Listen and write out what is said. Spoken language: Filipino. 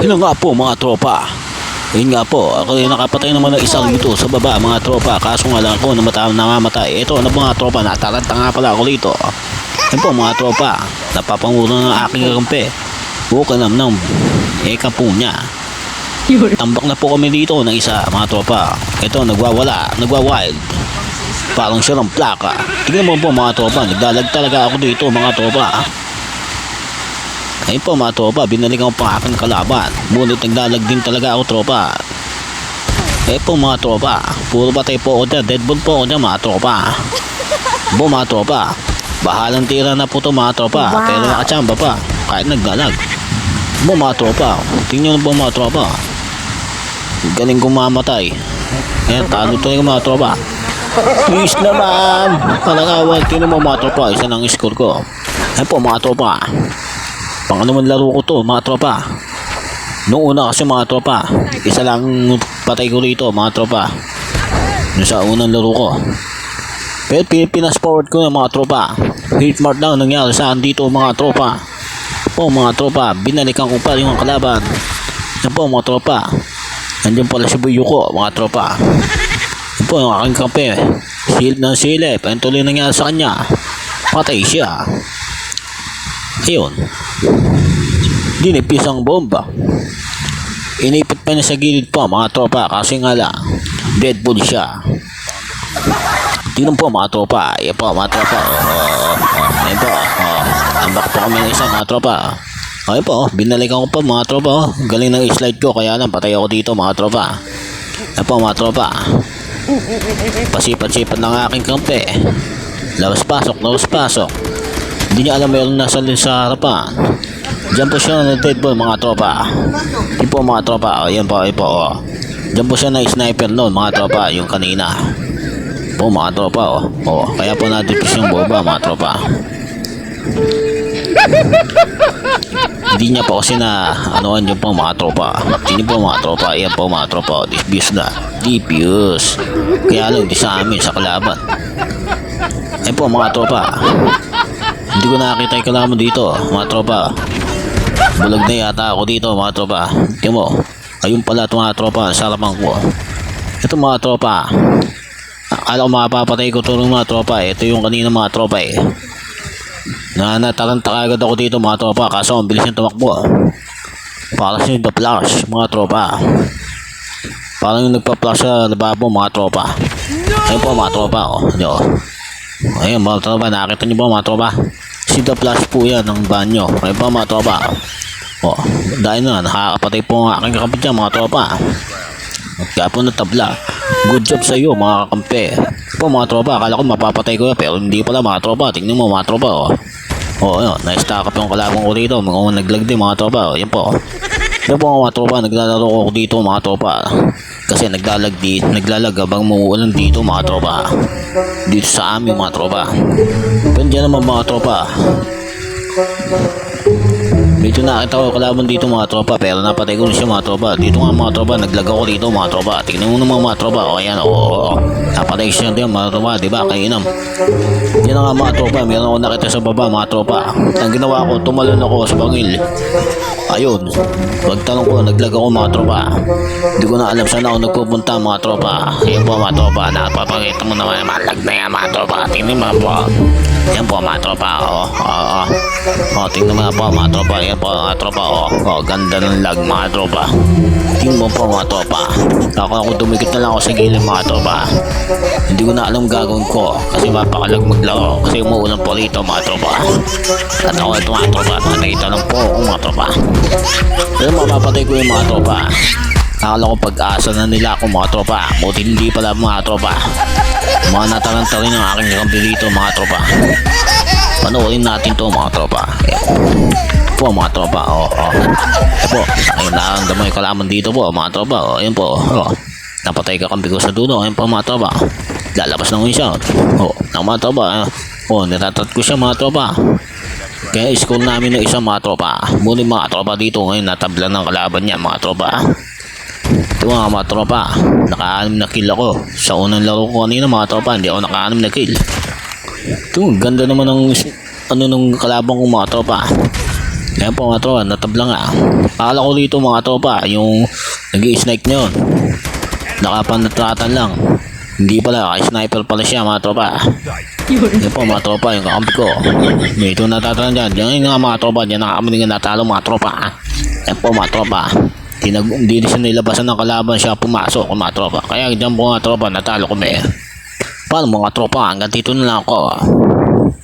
Yun nga po mga tropa. Yun nga po, ako yung nakapatay naman ng isang dito sa baba mga tropa. Kaso nga lang ako namamatay. Ito na mga tropa, nataranta nga pala ako dito. Yun po mga tropa, napapanguro ng aking kampe. Buka namnam, eka po niya. Tambak na po kami dito ng isa mga tropa. Ito nagwa-wild. Parang siyang plaka. Tignan mo po mga tropa, nagdalag talaga ako dito mga tropa. Ayun po mga tropa, binalikan ko pa aking kalaban. Ngunit naglalag din talaga ako tropa. Ayun po mga tropa, puro patay po ako dyan. Deadball po ako dyan mga tropa. Po mga tropa, bahalang tira na po to mga tropa. Wow. Pero nakachamba pa, kahit naglalag. Po mga tropa, tingnan po mga tropa. Galing kumamatay. Ayan, talo talaga mga tropa. Please naman, parang awal. Tingnan mo mga tropa, isa ng score ko. Ayun po mga tropa, pang naman laro ko to mga tropa. Noong una kasi mga tropa, isa lang patay ko rito mga tropa. Yung sa unang laro ko. Pero pinas forward ko na mga tropa. Hit mark lang nangyari saan dito mga tropa. Po mga tropa, binalikan ko pa yung kalaban. Yan po mga tropa. Nandiyan pala si Buyo ko mga tropa. Yan po yung aking kampe. Silip ng silip. Ang tuloy nangyari sa kanya. Patay siya. Ayun. Dinipis ang bomba. Inipit pa niya sa gilid po mga tropa. Kasi nga lang, deadpool siya. Tingnan po mga tropa. Ayan po mga tropa. Ayan po. Ambak po kami ng isa mga tropa. Ayan po. Binalikan ko pa mga tropa. Galing ng slide ko. Kaya lang patay ako dito mga tropa. Ayan po mga tropa. Pasipat-sipat ng aking kampe. Lawas-pasok. Hindi niya alam mayroon nasa sa harapan. Diyan po siya na deadball mga tropa. Di po mga tropa. Ayan po. Diyan po siya na sniper noon mga tropa. Yung kanina. Po mga tropa. Kaya po natipis yung boba mga tropa. Hindi niya po kasi na anoan yung po mga tropa. Hindi po mga tropa. Ayan po mga tropa. Disbuse na. Diffuse. Kaya lang di sa amin sa kalaban. Ayan po mga tropa. Hindi ko nakakita yung kalaban dito mga tropa. Bulag na yata ako dito mga tropa. Tingnan mo. Ayun pala ito mga tropa. Sarapan ko. Ito mga tropa. Alam ko mapapatay ko ito mga tropa. Ito yung kanina mga tropa nataranta agad ako dito mga tropa. Kaso ang bilis yung tumakbo. Para siya yung the flash mga tropa. Parang yung nagpa-flash sa lababo mga tropa. Ayun po mga tropa. Ayun mga tropa. Nakakita niyo ba mga tropa? Si the flash po yan ng banyo. Ayun po mga tropa. Dahil na nakakapatay po ang aking kakampi dyan mga tropa. Kaya po natabla. Good job sa iyo mga kakampi. Po mga tropa, akala ko mapapatay ko yan. Pero hindi pala mga tropa. Tingnan mo mga tropa. Ayun, na-stack up yung kalabang ko dito. Mga naglag din mga tropa. Yan po. Yan po mga tropa, naglalaro ko dito mga tropa. Kasi naglalag habang muuulan dito mga tropa. Dito sa amin mga tropa. Pero dyan naman mga tropa. Medyo nakita ko kalaban dito mga tropa. Pero napatay ko na siya mga tropa. Dito nga mga tropa, naglag ako dito mga tropa. Tignan mo naman mga tropa. Ayan napatay siya dito mga tropa. Diba kainam. Yan nga mga tropa. Meron ako nakita sa baba mga tropa. Ang ginawa ko, tumalon ako sa bangil. Ayun, pagtanong ko, naglag ako mga tropa. Hindi ko na alam saan ako nagpupunta mga tropa. Ayun po mga tropa, napapakita mo naman malag na yan mga tropa. Tingnan mo po. Yan po mga tropa. Tingnan mo po mga tropa. Yan po mga tropa. Ganda ng lag mga tropa. Tingnan mo po mga tropa. Ako dumikit na lang ako sa gilid mga tropa. Hindi ko na alam gagawin ko. Kasi mapakalag maglaro. Kasi umuulan po rito mga tropa. At ako ito mga tropa. Nakita lang po ako mga tropa. Pero mapapatay ko yung mga tropa. Akala ko pag-asa na nila ako mga tropa. Buti hindi pala mga tropa. Mga nataranta rin ang aking kampi dito mga tropa. Panoorin natin to mga tropa. Po mga tropa. Po. Ayun lang damay kalaman dito po mga tropa. Ayun po. Napatay ka kampi ko sa dulo. Ayun po mga tropa. Lalabas na ko yung shot. Ng mga tropa. Natatat ko siya mga tropa. Kaya score namin ng isang mga tropa. Muli mga tropa dito ngayon natabla ng kalaban niya mga tropa. Ito mga tropa. Naka-6 na kill ako. Sa unang laro ko kanina mga tropa. Hindi ako naka-6 na kill. Ito ganda naman ng nung kalabang ko mga tropa. Ayan po mga tropa, natabla nga. Akala ko dito mga tropa, yung nag-i-snipe na yun. Nakapanatratan lang. Hindi pala, sniper pala siya mga tropa. Ayan po mga tropa, yung kakampi ko. Dito natatalan dyan. Diyan nga mga tropa, diyan nakakami nga natalo mga tropa. Ayan po mga tropa. Hindi na siya nilabasan ng kalaban siya pumasok mga tropa. Kaya dyan po mga tropa, natalo kami. Paano mga tropa, hanggang dito na lang ako.